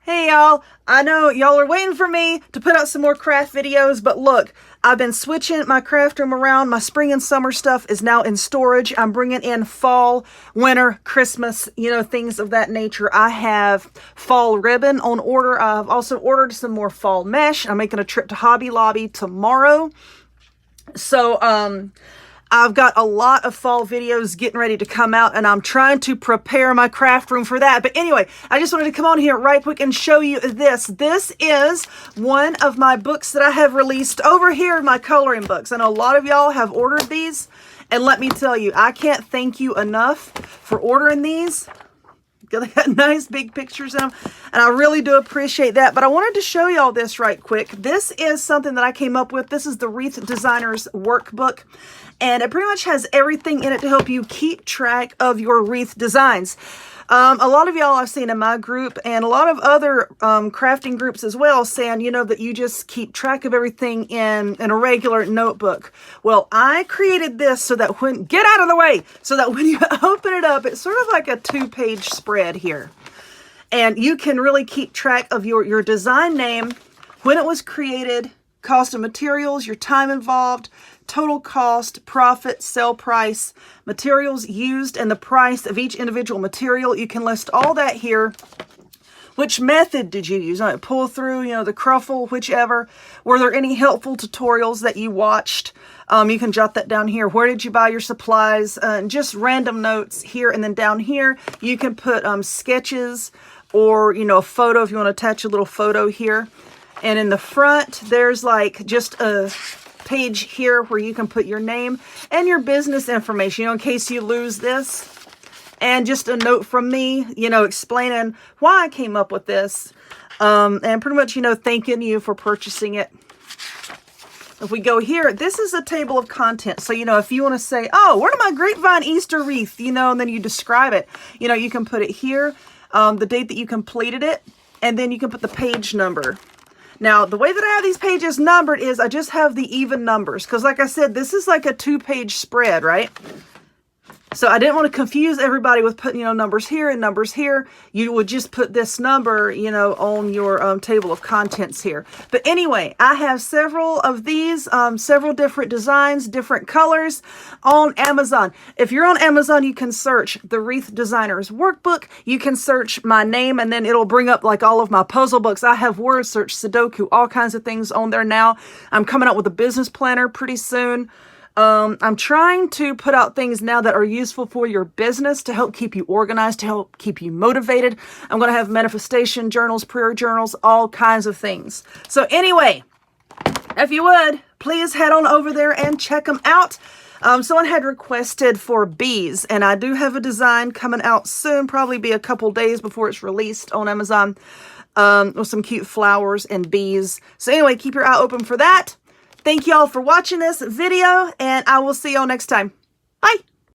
Hey y'all, I know y'all are waiting for me to put out some more craft videos, but look, I've been switching my craft room around. My spring and summer stuff is now in storage. I'm bringing in fall, winter, Christmas, things of that nature. I have fall ribbon on order. I've also ordered some more fall mesh. I'm making a trip to Hobby Lobby tomorrow. So, I've got a lot of fall videos getting ready to come out, and I'm trying to prepare my craft room for that. But anyway, I just wanted to come on here right quick and show you this. This is one of my books that I have released over here, my coloring books. I know a lot of y'all have ordered these, and let me tell you, I can't thank you enough for ordering these. They got nice big pictures in them, and I really do appreciate that. But I wanted to show y'all this right quick. This is something that I came up with. This is the Wreath Designer's Workbook, and it pretty much has everything in it to help you keep track of your wreath designs. A lot of y'all I've seen in my group and a lot of other crafting groups as well saying, that you just keep track of everything in a regular notebook. Well, I created this so that get out of the way, so that when you open it up, it's sort of like a 2-page spread here. And you can really keep track of your design name, when it was created, cost of materials, your time involved, total cost, profit, sell price, materials used, and the price of each individual material. You can list all that here. Which method did you use? Pull through, the cruffle, whichever. Were there any helpful tutorials that you watched? You can jot that down here. Where did you buy your supplies? Just random notes here, and then down here you can put sketches or a photo if you want to attach a little photo here. And in the front, there's like just a page here where you can put your name and your business information, in case you lose this. And just a note from me, explaining why I came up with this. And pretty much, thanking you for purchasing it. If we go here, this is a table of contents. So, if you want to say, oh, where did my grapevine Easter wreath, and then you describe it, you can put it here, the date that you completed it, and then you can put the page number. Now, the way that I have these pages numbered is I just have the even numbers. Because like I said, this is like a 2-page spread, right? So I didn't want to confuse everybody with putting, numbers here and numbers here. You would just put this number, on your table of contents here. But anyway, I have several of these, several different designs, different colors on Amazon. If you're on Amazon, you can search the Wreath Designer's Workbook. You can search my name, and then it'll bring up like all of my puzzle books. I have word search, Sudoku, all kinds of things on there now. I'm coming out with a business planner pretty soon. I'm trying to put out things now that are useful for your business to help keep you organized, to help keep you motivated. I'm going to have manifestation journals, prayer journals, all kinds of things. So anyway, if you would, please head on over there and check them out. Someone had requested for bees, and I do have a design coming out soon, probably be a couple days before it's released on Amazon, with some cute flowers and bees. So anyway, keep your eye open for that. Thank you all for watching this video, and I will see y'all next time. Bye!